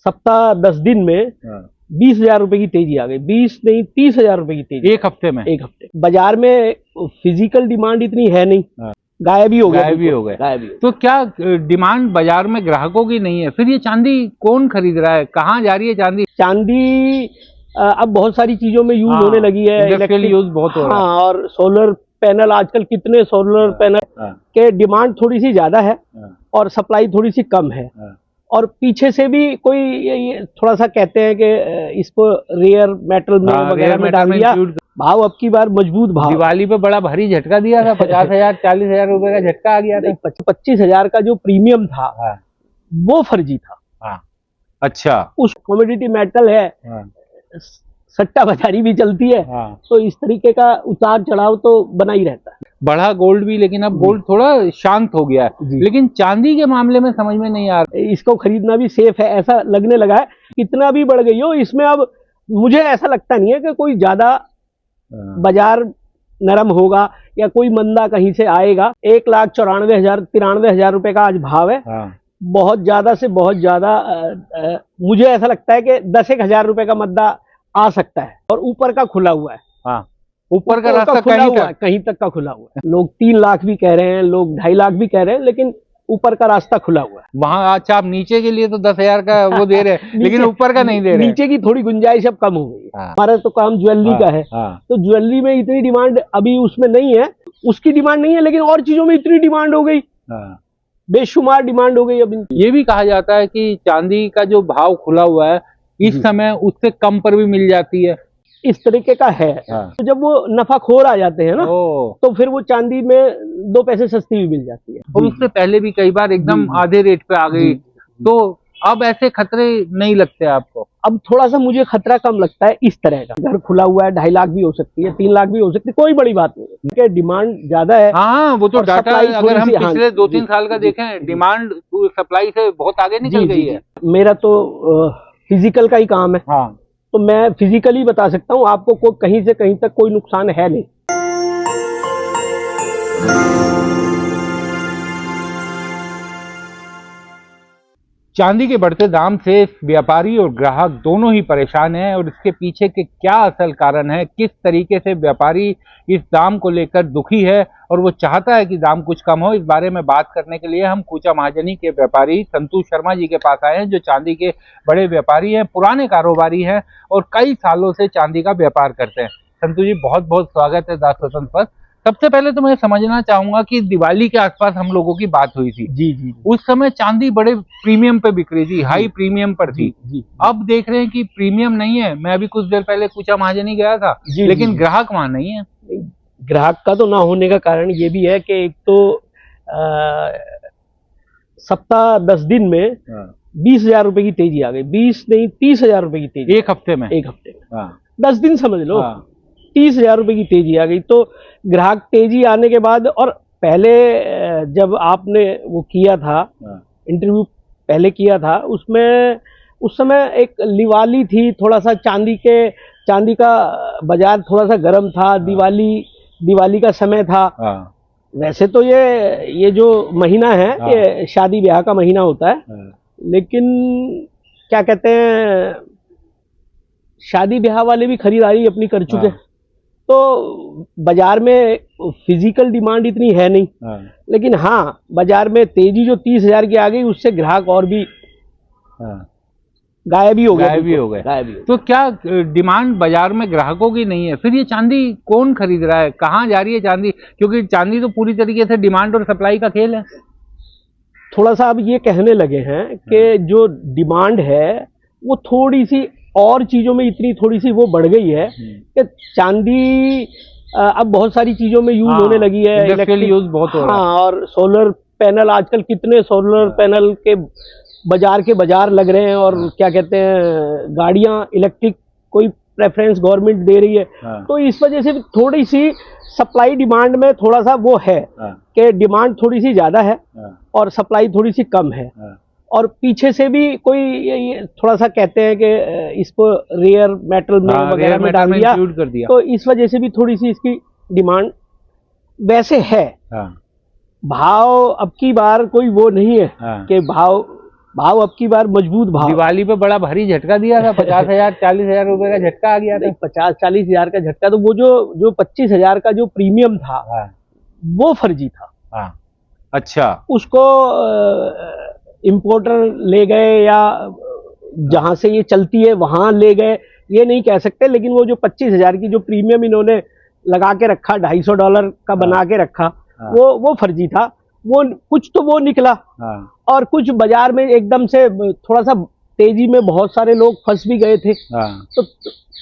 सप्ताह 10 दिन में 20,000 रुपए की तेजी आ गई। 20 नहीं 30,000 रुपए की तेजी एक हफ्ते में। एक हफ्ते। बाजार में फिजिकल डिमांड इतनी है नहीं, गायब ही हो गया। गायब ही हो गए। तो क्या डिमांड बाजार में ग्राहकों की नहीं है? फिर ये चांदी कौन खरीद रहा है? कहाँ जा रही है चांदी? चांदी अब बहुत सारी चीजों में यूज होने लगी है। इंडस्ट्रियल यूज बहुत हो रहा है। हाँ, और सोलर पैनल आजकल कितने सोलर पैनल के डिमांड थोड़ी सी ज्यादा है और सप्लाई थोड़ी सी कम है। और पीछे से भी कोई ये थोड़ा सा कहते हैं कि इसको रेयर मेटल में वगैरह में डाल दिया। भाव अब की बार मजबूत भाव। दिवाली पे बड़ा भारी झटका दिया था, 50,000 40,000 रुपए का झटका आ गया था। 25,000 का जो प्रीमियम था वो फर्जी था। अच्छा, उस कमोडिटी मेटल है, सट्टा बाजारी भी चलती है। तो इस तरीके का उतार चढ़ाव तो बना ही रहता है। बढ़ा गोल्ड भी, लेकिन अब गोल्ड थोड़ा शांत हो गया है। लेकिन चांदी के मामले में समझ में नहीं आ रहा। इसको खरीदना भी सेफ है ऐसा लगने लगा है। कितना भी बढ़ गई हो इसमें अब मुझे ऐसा लगता नहीं है कि कोई ज्यादा बाजार नरम होगा या कोई मंदा कहीं से आएगा। 1,94,000 रुपए का आज भाव है। बहुत ज्यादा से बहुत ज्यादा मुझे ऐसा लगता है कि 10,000 रुपए का मद्दा आ सकता है। और ऊपर का खुला हुआ है। ऊपर का रास्ता कहीं तक का खुला हुआ है। लोग 3 लाख भी कह रहे हैं, लोग 2.5 लाख भी कह रहे हैं, लेकिन ऊपर का रास्ता खुला हुआ है। वहाँ अच्छा, आप नीचे के लिए तो 10,000 का वो दे रहे हैं लेकिन ऊपर का नहीं दे रहे। नीचे की थोड़ी गुंजाइश अब कम हो गई है। हमारा तो काम ज्वेलरी का है। तो ज्वेलरी में इतनी डिमांड अभी उसमें नहीं है, उसकी डिमांड नहीं है, लेकिन और चीजों में इतनी डिमांड हो गई, बेशुमार डिमांड हो गई। अब ये भी कहा जाता है कि चांदी का जो भाव खुला हुआ है इस समय उससे कम पर भी मिल जाती है। इस तरीके का है। तो जब वो नफाखोर आ जाते हैं ना, तो फिर वो चांदी में 2 पैसे सस्ती भी मिल जाती है। और उससे पहले भी कई बार एकदम आधे रेट पे आ गई। तो अब ऐसे खतरे नहीं लगते आपको? अब थोड़ा सा मुझे खतरा कम लगता है इस तरह का। घर खुला हुआ है, 2.5 लाख भी हो सकती है, 3 लाख भी हो सकती है, कोई बड़ी बात नहीं है। डिमांड ज्यादा है। हाँ, वो तो डाटा अगर हम पिछले 2-3 साल का देखें, डिमांड सप्लाई से बहुत आगे निकल गई है। मेरा तो फिजिकल का ही काम है। तो मैं फिजिकली बता सकता हूँ आपको, कहीं से कहीं तक कोई नुकसान है नहीं। चांदी के बढ़ते दाम से व्यापारी और ग्राहक दोनों ही परेशान हैं और इसके पीछे के क्या असल कारण है, किस तरीके से व्यापारी इस दाम को लेकर दुखी है और वो चाहता है कि दाम कुछ कम हो, इस बारे में बात करने के लिए हम कूचा महाजनी के व्यापारी संतु शर्मा जी के पास आए हैं, जो चांदी के बड़े व्यापारी हैं, पुराने कारोबारी हैं और कई सालों से चांदी का व्यापार करते हैं। संतु जी, बहुत बहुत स्वागत है दास वतन पर। सबसे पहले तो मैं समझना चाहूंगा कि दिवाली के आसपास हम लोगों की बात हुई थी। जी। उस समय चांदी बड़े प्रीमियम पे बिक रही थी, हाई प्रीमियम पर थी। अब देख रहे हैं कि प्रीमियम नहीं है। मैं अभी कुछ देर पहले कूचा महाजनी गया था, लेकिन ग्राहक वहां नहीं है। ग्राहक का तो ना होने का कारण ये भी है कि एक तो सप्ताह 10 दिन में 20,000 रुपए की तेजी आ गई। 20 नहीं 30,000 रुपए की तेजी एक हफ्ते में। 10 दिन समझ लो। 30,000 रुपए की तेजी आ गई। तो ग्राहक तेजी आने के बाद, और पहले जब आपने वो किया था, इंटरव्यू पहले किया था, उसमें उस समय एक दिवाली थी, थोड़ा सा चांदी का बाजार थोड़ा सा गर्म था। दिवाली का समय था। वैसे तो ये जो महीना है ये शादी ब्याह का महीना होता है, लेकिन क्या कहते हैं, शादी ब्याह वाले भी खरीदारी अपनी कर चुके। तो बाजार में फिजिकल डिमांड इतनी है नहीं, लेकिन हाँ, बाजार में तेजी जो 30,000 की आ गई, उससे ग्राहक और भी गायब ही हो गए। तो क्या डिमांड बाजार में ग्राहकों की नहीं है? फिर ये चांदी कौन खरीद रहा है? कहाँ जा रही है चांदी? क्योंकि चांदी तो पूरी तरीके से डिमांड और सप्लाई का खेल है। थोड़ा सा अब ये कहने लगे हैं कि जो डिमांड है वो थोड़ी सी और चीजों में इतनी थोड़ी सी वो बढ़ गई है कि चांदी अब बहुत सारी चीजों में यूज होने लगी है। इंडस्ट्रियल यूज बहुत हो रहा है। और सोलर पैनल, आजकल कितने सोलर पैनल के बाजार लग रहे हैं। और क्या कहते हैं, गाड़ियां इलेक्ट्रिक कोई प्रेफरेंस गवर्नमेंट दे रही है। तो इस वजह से थोड़ी सी सप्लाई डिमांड में थोड़ा सा वो है कि डिमांड थोड़ी सी ज्यादा है और सप्लाई थोड़ी सी कम है। और पीछे से भी कोई थोड़ा सा कहते हैं कि इसको रेयर मेटल में वगैरह में डाल दिया। तो इस वजह से भी थोड़ी सी इसकी डिमांड वैसे है। भाव अब की बार कोई वो नहीं है कि भाव भाव अब की बार मजबूत भाव। दिवाली पे बड़ा भारी झटका दिया था, 50,000 40,000 रुपए का झटका आ गया था। 50-40 हजार का झटका, तो वो जो 25,000 का जो प्रीमियम था हाँ, वो फर्जी था। हाँ, अच्छा, उसको इम्पोर्टर ले गए या जहां से ये चलती है वहां ले गए, ये नहीं कह सकते, लेकिन वो जो 25,000 की जो प्रीमियम इन्होंने लगा के रखा, $250 का बना के रखा, हाँ, वो फर्जी था। वो कुछ तो वो निकला, हाँ, और कुछ बाजार में एकदम से थोड़ा सा तेजी में बहुत सारे लोग फंस भी गए थे, हाँ, तो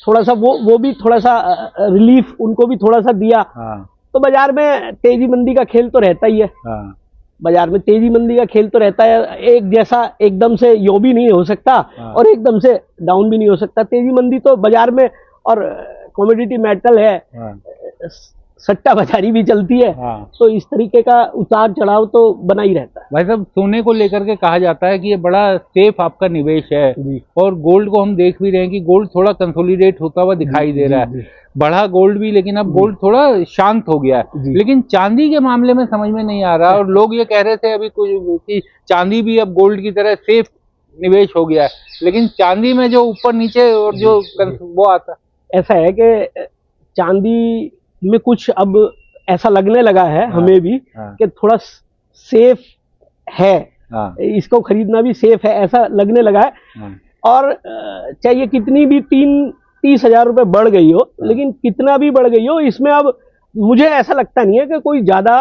थोड़ा सा वो भी थोड़ा सा रिलीफ उनको भी थोड़ा सा दिया। हाँ, तो बाजार में तेजी मंदी का खेल तो रहता ही है, हाँ, बाजार में तेजी मंदी का खेल तो रहता है, एक जैसा एकदम से यो भी नहीं हो सकता हाँ, और एकदम से डाउन भी नहीं हो सकता। तेजी मंदी तो बाजार में, और कमोडिटी मेटल है, हाँ, सट्टा बाजारी भी चलती है, हाँ। तो इस तरीके का उतार चढ़ाव तो बना ही रहता है। भाई साहब, सोने को लेकर के कहा जाता है कि ये बड़ा सेफ आपका निवेश है, जी। और गोल्ड को हम देख भी रहे हैं कि गोल्ड थोड़ा कंसोलिडेट होता हुआ दिखाई दे रहा है, बढ़ा गोल्ड भी, लेकिन अब गोल्ड थोड़ा शांत हो गया है। लेकिन चांदी के मामले में समझ में नहीं आ रहा, और लोग ये कह रहे थे अभी कुछ कि चांदी भी अब गोल्ड की तरह सेफ निवेश हो गया है, लेकिन चांदी में जो ऊपर नीचे और जो वो आता, ऐसा है कि चांदी में कुछ अब ऐसा लगने लगा है, हाँ, हमें भी, हाँ, कि थोड़ा सेफ है, हाँ, इसको खरीदना भी सेफ है, ऐसा लगने लगा है। हाँ, और चाहे कितनी भी 30,000 रुपए बढ़ गई हो, लेकिन कितना भी बढ़ गई हो, इसमें अब मुझे ऐसा लगता नहीं है कि कोई ज्यादा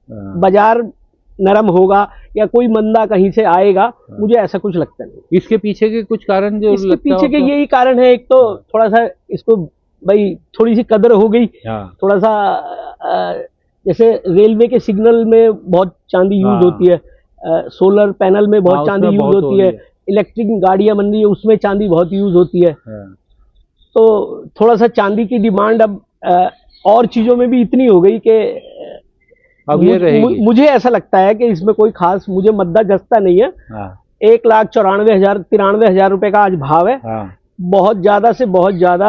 बाजार नरम होगा या कोई मंदा कहीं से आएगा, मुझे ऐसा कुछ लगता नहीं। इसके पीछे के कुछ कारण जो इसके लगता पीछे के हो यही कारण है, एक तो थोड़ा सा इसको भाई थोड़ी सी कदर हो गई, हाँ, थोड़ा सा जैसे रेलवे के सिग्नल में बहुत चांदी यूज हाँ, होती है, सोलर पैनल में बहुत हाँ, चांदी उसमें यूज बहुत होती है, इलेक्ट्रिक गाड़ियां बन रही है उसमें चांदी बहुत यूज होती है। हाँ, तो थोड़ा सा चांदी की डिमांड अब और चीजों में भी इतनी हो गई कि अब ये रहेगी। मुझे ऐसा लगता है कि इसमें कोई खास मुझे मद्दा जचता नहीं है। हाँ, 1,94,000 रुपए का आज भाव है, हाँ, बहुत ज्यादा से बहुत ज्यादा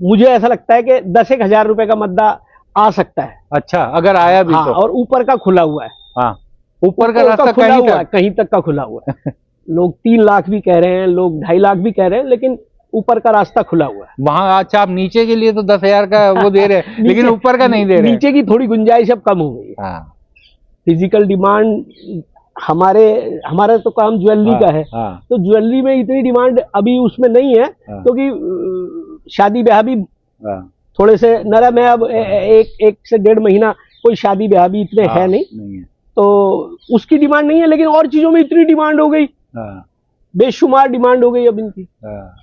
मुझे ऐसा लगता है कि 10-1 हजार रुपए का मद्दा आ सकता है। अच्छा, अगर आया भी हाँ, तो। और ऊपर का खुला हुआ है, हाँ, ऊपर का रास्ता खुला कहीं हुआ तक। है, कहीं तक का खुला हुआ है। लोग 3 लाख भी कह रहे हैं, लोग 2.5 लाख भी कह रहे हैं, लेकिन ऊपर का रास्ता खुला हुआ है। वहां अच्छा, आप नीचे के लिए तो 10,000 का वो दे रहे हैं, लेकिन ऊपर का नहीं दे रहे हैं। नीचे की थोड़ी गुंजाइश अब कम हो गई है। हाँ, फिजिकल डिमांड हमारा तो काम ज्वेलरी हाँ, का है, हाँ, तो ज्वेलरी में इतनी डिमांड अभी उसमें नहीं है, हाँ, क्योंकि शादी ब्याह भी हाँ, थोड़े से नरम है। अब एक से 1.5 महीना कोई शादी ब्याह भी इतने हाँ, है नहीं, नहीं है। तो उसकी डिमांड नहीं है, लेकिन और चीजों में इतनी डिमांड हो गई, हाँ, बेशुमार डिमांड हो गई अब इनकी। हाँ।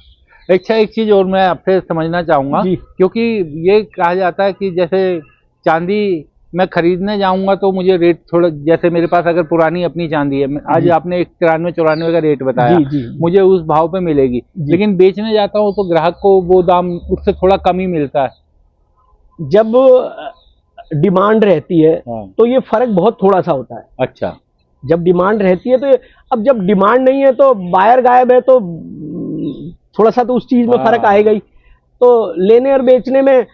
अच्छा, एक चीज और मैं आपसे समझना चाहूंगा, जी। क्योंकि ये कहा जाता है कि जैसे चांदी मैं खरीदने जाऊंगा तो मुझे रेट थोड़ा, जैसे मेरे पास अगर पुरानी अपनी चांदी है, आज आपने 93-94 का रेट बताया, जी, जी, मुझे उस भाव पे मिलेगी, लेकिन बेचने जाता हूँ तो ग्राहक को वो दाम उससे थोड़ा कम ही मिलता है। जब डिमांड रहती है हाँ, तो ये फर्क बहुत थोड़ा सा होता है। अच्छा, जब डिमांड रहती है तो अब जब डिमांड नहीं है तो बायर गायब है, तो थोड़ा सा तो उस चीज में फर्क आएगा ही। तो लेने और बेचने में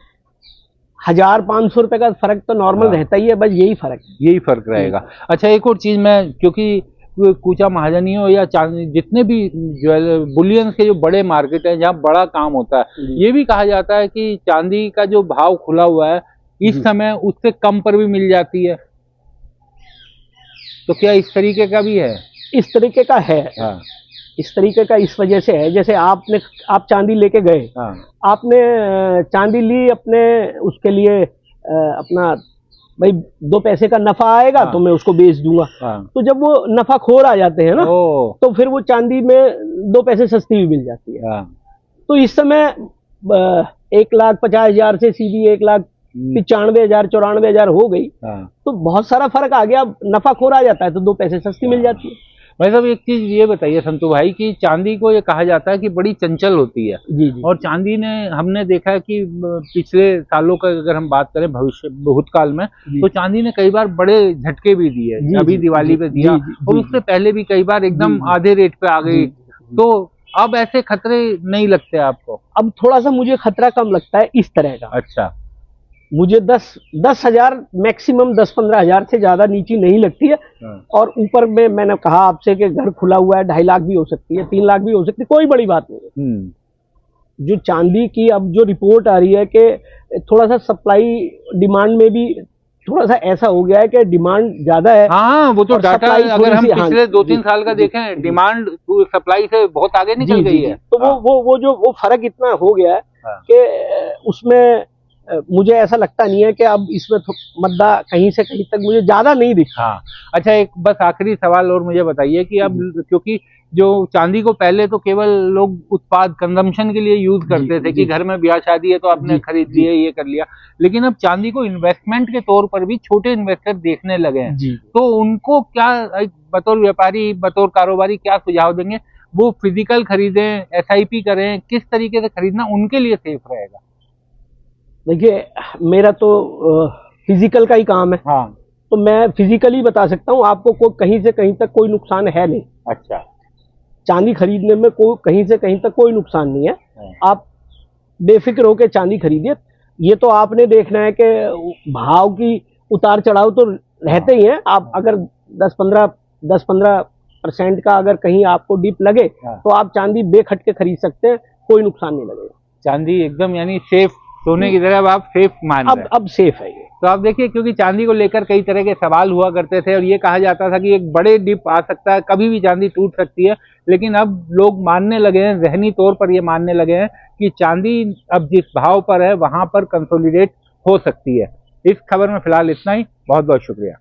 1,000-500 रुपए का फर्क तो नॉर्मल रहता ही है, बस यही फर्क है। यही फर्क रहेगा। अच्छा, एक और चीज मैं, क्योंकि कूचा महाजनियों या चांदी जितने भी बुलियंस के जो बड़े मार्केट है जहाँ बड़ा काम होता है, ये भी कहा जाता है कि चांदी का जो भाव खुला हुआ है इस समय उससे कम पर भी मिल जाती है, तो क्या इस तरीके का भी है? इस तरीके का है। हाँ, इस तरीके का इस वजह से है, जैसे आप चांदी लेके गए, हाँ, आपने चांदी ली, अपने उसके लिए अपना भाई 2 पैसे का नफा आएगा, हाँ, तो मैं उसको बेच दूंगा। हाँ, तो जब वो नफाखोर आ जाते हैं ना, ओ, तो फिर वो चांदी में 2 पैसे सस्ती भी मिल जाती है। हाँ, तो इस समय 1,50,000 से सीधी 1,95,000 94,000 हो गई, हाँ। तो बहुत सारा फर्क आ गया, नफाखोर आ जाता है तो 2 पैसे सस्ती मिल जाती है। भाई साहब, एक चीज ये बताइए संतू भाई, कि चांदी को ये कहा जाता है कि बड़ी चंचल होती है, जी, जी। और चांदी ने, हमने देखा है कि पिछले सालों का अगर हम बात करें भूतकाल में, तो चांदी ने कई बार बड़े झटके भी दिए, अभी दिवाली पे दिया, और उससे पहले भी कई बार एकदम आधे रेट पे आ गई। तो अब ऐसे खतरे नहीं लगते आपको? अब थोड़ा सा मुझे खतरा कम लगता है इस तरह का। अच्छा, मुझे 10,000 मैक्सिमम 10-15 हज़ार से ज्यादा नीचे नहीं लगती है। और ऊपर में मैंने कहा आपसे कि घर खुला हुआ है, 2.5 लाख भी हो सकती है, 3 लाख भी हो सकती है, कोई बड़ी बात नहीं है। जो चांदी की अब जो रिपोर्ट आ रही है कि थोड़ा सा सप्लाई डिमांड में भी थोड़ा सा ऐसा हो गया है कि डिमांड ज्यादा है। हाँ, वो तो और डाटा supply अगर हम थोड़ी सी, पिछले हाँ, 2-3 साल का देखें, डिमांड सप्लाई से बहुत आगे निकल गई है। तो वो फर्क इतना हो गया है कि उसमें मुझे ऐसा लगता नहीं है कि अब इसमें मुद्दा कहीं से कहीं तक मुझे ज्यादा नहीं दिखा। हाँ, अच्छा, एक बस आखिरी सवाल और मुझे बताइए कि अब क्योंकि जो चांदी को पहले तो केवल लोग उत्पाद कंजम्पशन के लिए यूज करते थे कि घर में ब्याह शादी है तो आपने खरीद लिया, ये कर लिया, लेकिन अब चांदी को इन्वेस्टमेंट के तौर पर भी छोटे इन्वेस्टर देखने लगे हैं, तो उनको क्या बतौर व्यापारी, बतौर कारोबारी क्या सुझाव देंगे? वो फिजिकल खरीदें, SIP करें, किस तरीके से खरीदना उनके लिए सेफ रहेगा? देखिए, मेरा तो फिजिकल का ही काम है। हाँ, तो मैं फिजिकली बता सकता हूँ आपको, कोई कहीं से कहीं तक कोई नुकसान है नहीं। अच्छा, चांदी खरीदने में कोई कहीं से कहीं तक कोई नुकसान नहीं है। आप बेफिक्र होकर चांदी खरीदिए। ये तो आपने देखना है कि भाव की उतार चढ़ाव तो रहते ही हैं। आप अगर 10-15% का अगर कहीं आपको डिप लगे तो आप चांदी बेखट के खरीद सकते हैं, कोई नुकसान नहीं लगेगा। चांदी एकदम यानी सेफ, सोने की तरह आप सेफ मान रहे हैं। अब सेफ है ये। तो आप देखिए, क्योंकि चांदी को लेकर कई तरह के सवाल हुआ करते थे और ये कहा जाता था कि एक बड़े डिप आ सकता है, कभी भी चांदी टूट सकती है, लेकिन अब लोग मानने लगे हैं, ज़हनी तौर पर ये मानने लगे हैं कि चांदी अब जिस भाव पर है वहां पर कंसोलिडेट हो सकती है। इस खबर में फिलहाल इतना ही। बहुत बहुत शुक्रिया।